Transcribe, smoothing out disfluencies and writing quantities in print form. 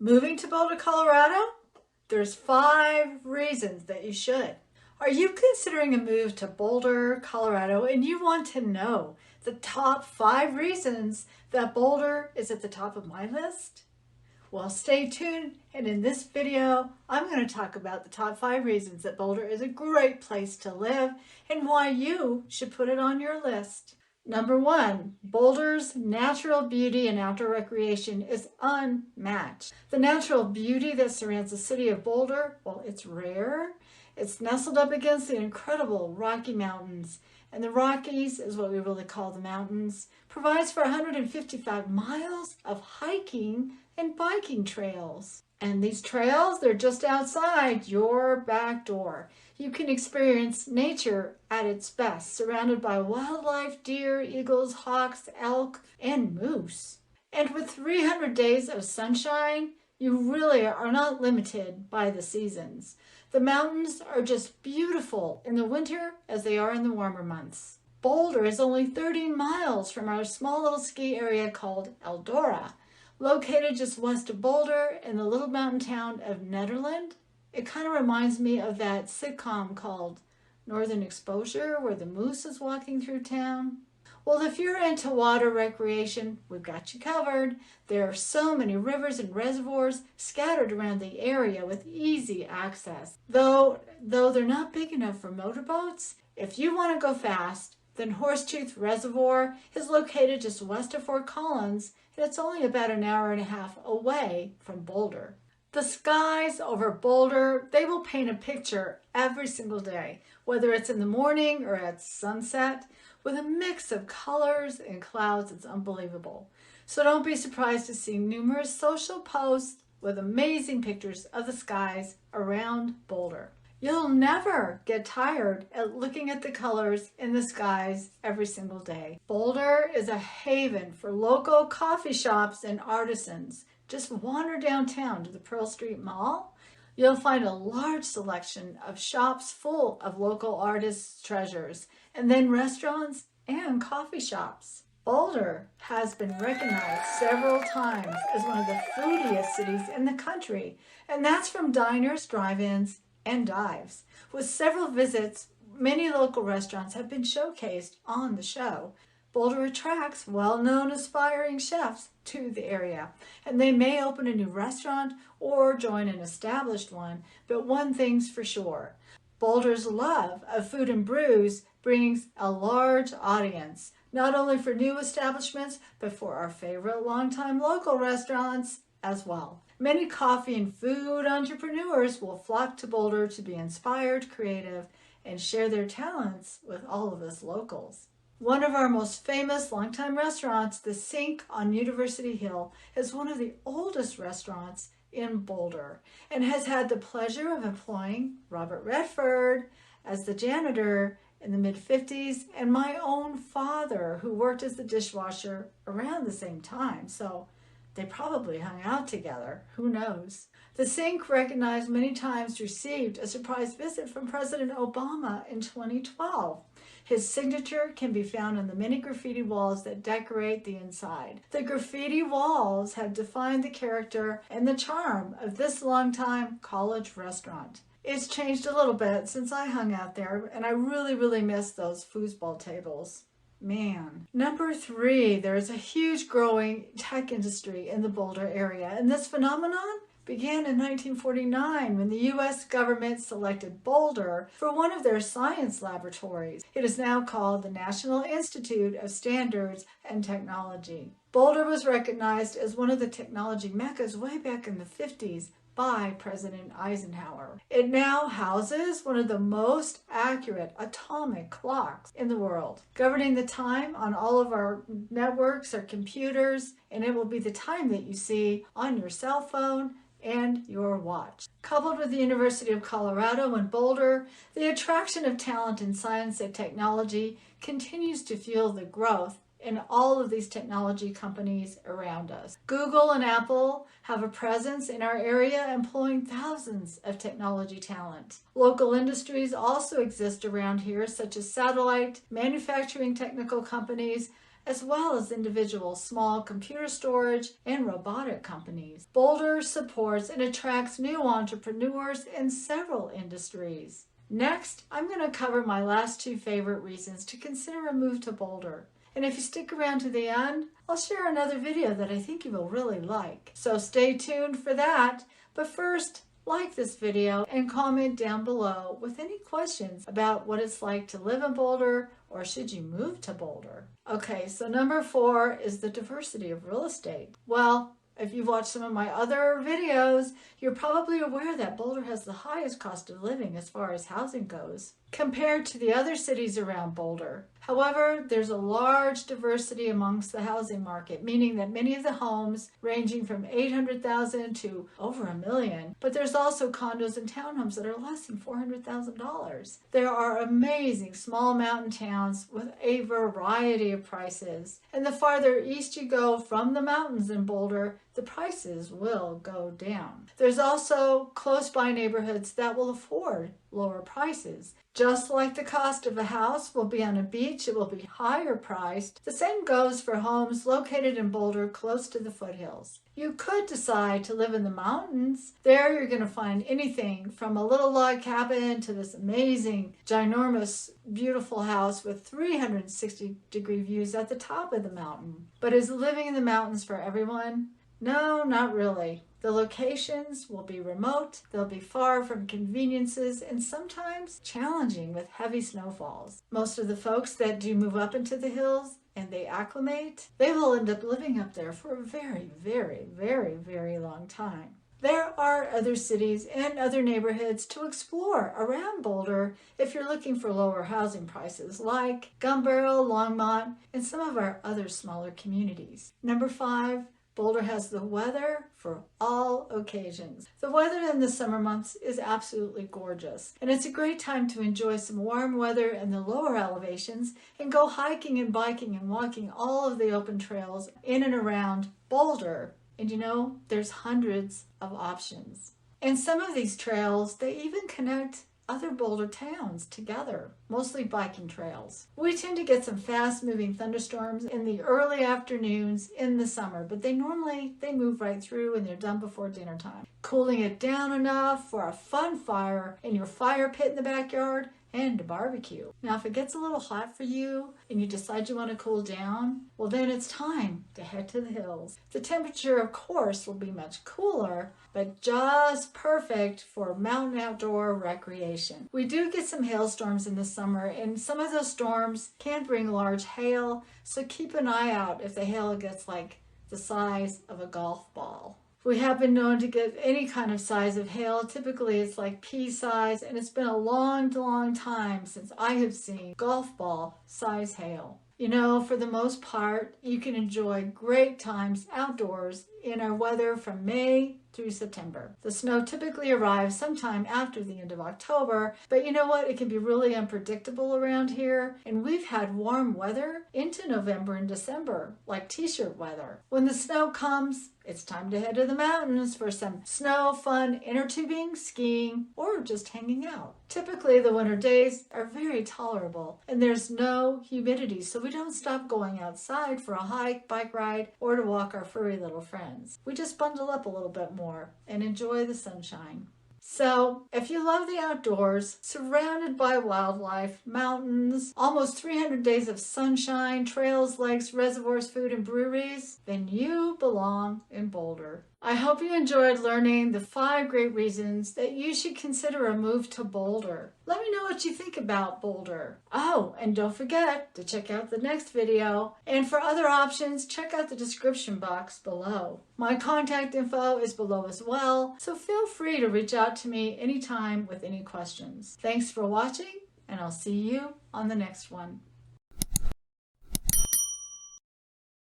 Moving to Boulder, Colorado? There's 5 reasons that you should. Are you considering a move to Boulder, Colorado, and you want to know the top 5 reasons that Boulder is at the top of my list? Well, stay tuned, and in this video, I'm going to talk about the top 5 reasons that Boulder is a great place to live and why you should put it on your list. Number 1, Boulder's natural beauty and outdoor recreation is unmatched. The natural beauty that surrounds the city of Boulder, well, it's rare. It's nestled up against the incredible Rocky Mountains, and the Rockies is what we really call the mountains, provides for 155 miles of hiking and biking trails. And these trails, they're just outside your back door. You can experience nature at its best, surrounded by wildlife, deer, eagles, hawks, elk, and moose. And with 300 days of sunshine, you really are not limited by the seasons. The mountains are just beautiful in the winter as they are in the warmer months. Boulder is only 30 miles from our small little ski area called Eldora. Located just west of Boulder in the little mountain town of Nederland. It kind of reminds me of that sitcom called Northern Exposure where the moose is walking through town. Well, if you're into water recreation, we've got you covered. There are so many rivers and reservoirs scattered around the area with easy access. Though they're not big enough for motorboats, if you want to go fast, then Horsetooth Reservoir is located just west of Fort Collins, and it's only about an hour and a half away from Boulder. The skies over Boulder, they will paint a picture every single day, whether it's in the morning or at sunset, with a mix of colors and clouds. It's unbelievable. So don't be surprised to see numerous social posts with amazing pictures of the skies around Boulder. You'll never get tired at looking at the colors in the skies every single day. Boulder is a haven for local coffee shops and artisans. Just wander downtown to the Pearl Street Mall. You'll find a large selection of shops full of local artists' treasures, and then restaurants and coffee shops. Boulder has been recognized several times as one of the foodiest cities in the country, and that's from diners, drive-ins, and dives. With several visits, many local restaurants have been showcased on the show. Boulder attracts well-known aspiring chefs to the area, and they may open a new restaurant or join an established one, but one thing's for sure. Boulder's love of food and brews brings a large audience, not only for new establishments, but for our favorite longtime local restaurants as well. Many coffee and food entrepreneurs will flock to Boulder to be inspired, creative, and share their talents with all of us locals. One of our most famous longtime restaurants, The Sink on University Hill, is one of the oldest restaurants in Boulder and has had the pleasure of employing Robert Redford as the janitor in the mid-50s and my own father, who worked as the dishwasher around the same time. So they probably hung out together. Who knows? The Sink, recognized many times, received a surprise visit from President Obama in 2012. His signature can be found on the many graffiti walls that decorate the inside. The graffiti walls have defined the character and the charm of this longtime college restaurant. It's changed a little bit since I hung out there, and I really miss those foosball tables. Man. Number 3, there is a huge growing tech industry in the Boulder area, and this phenomenon began in 1949 when the U.S. government selected Boulder for one of their science laboratories. It is now called the National Institute of Standards and Technology. Boulder was recognized as one of the technology meccas way back in the 50s by President Eisenhower. It now houses one of the most accurate atomic clocks in the world, governing the time on all of our networks or computers, and it will be the time that you see on your cell phone and your watch. Coupled with the University of Colorado in Boulder, the attraction of talent in science and technology continues to fuel the growth in all of these technology companies around us. Google and Apple have a presence in our area, employing thousands of technology talent. Local industries also exist around here, such as satellite, manufacturing technical companies, as well as individual small computer storage and robotic companies. Boulder supports and attracts new entrepreneurs in several industries. Next, I'm going to cover my last two favorite reasons to consider a move to Boulder. And if you stick around to the end, I'll share another video that I think you will really like. So stay tuned for that. But first, like this video and comment down below with any questions about what it's like to live in Boulder or should you move to Boulder. Okay, so number 4 is the diversity of real estate. Well, if you've watched some of my other videos, you're probably aware that Boulder has the highest cost of living as far as housing goes, compared to the other cities around Boulder. However, there's a large diversity amongst the housing market, meaning that many of the homes ranging from $800,000 to over $1 million, but there's also condos and townhomes that are less than $400,000. There are amazing small mountain towns with a variety of prices, and the farther east you go from the mountains in Boulder, the prices will go down. There's also close by neighborhoods that will afford lower prices. Just like the cost of a house will be on a beach, it will be higher priced. The same goes for homes located in Boulder close to the foothills. You could decide to live in the mountains. There you're going to find anything from a little log cabin to this amazing, ginormous, beautiful house with 360-degree views at the top of the mountain. But is living in the mountains for everyone? No, not really. The locations will be remote, they'll be far from conveniences, and sometimes challenging with heavy snowfalls. Most of the folks that do move up into the hills and they acclimate, they will end up living up there for a very, very, very, very long time. There are other cities and other neighborhoods to explore around Boulder if you're looking for lower housing prices, like Gun Barrel, Longmont, and some of our other smaller communities. Number 5, Boulder has the weather for all occasions. The weather in the summer months is absolutely gorgeous, and it's a great time to enjoy some warm weather in the lower elevations and go hiking and biking and walking all of the open trails in and around Boulder. And you know, there's hundreds of options. And some of these trails, they even connect other Boulder towns together, mostly biking trails. We tend to get some fast-moving thunderstorms in the early afternoons in the summer, but they move right through and they're done before dinner time. Cooling it down enough for a fun fire in your fire pit in the backyard and a barbecue. Now, if it gets a little hot for you and you decide you want to cool down, well, then it's time to head to the hills. The temperature, of course, will be much cooler, but just perfect for mountain outdoor recreation. We do get some hailstorms in the summer, and some of those storms can bring large hail, so keep an eye out if the hail gets like the size of a golf ball. We have been known to get any kind of size of hail. Typically it's like pea size, and it's been a long, long time since I have seen golf ball size hail. You know, for the most part, you can enjoy great times outdoors in our weather from May through September. The snow typically arrives sometime after the end of October, but you know what? It can be really unpredictable around here, and we've had warm weather into November and December, like t-shirt weather. When the snow comes, it's time to head to the mountains for some snow fun, inner tubing, skiing, or just hanging out. Typically, the winter days are very tolerable, and there's no humidity, so we don't stop going outside for a hike, bike ride, or to walk our furry little friends. We just bundle up a little bit more and enjoy the sunshine. So, if you love the outdoors, surrounded by wildlife, mountains, almost 300 days of sunshine, trails, lakes, reservoirs, food, and breweries, then you belong in Boulder. I hope you enjoyed learning the 5 great reasons that you should consider a move to Boulder. Let me know what you think about Boulder. Oh, and don't forget to check out the next video. And for other options, check out the description box below. My contact info is below as well, so feel free to reach out to me anytime with any questions. Thanks for watching, and I'll see you on the next one.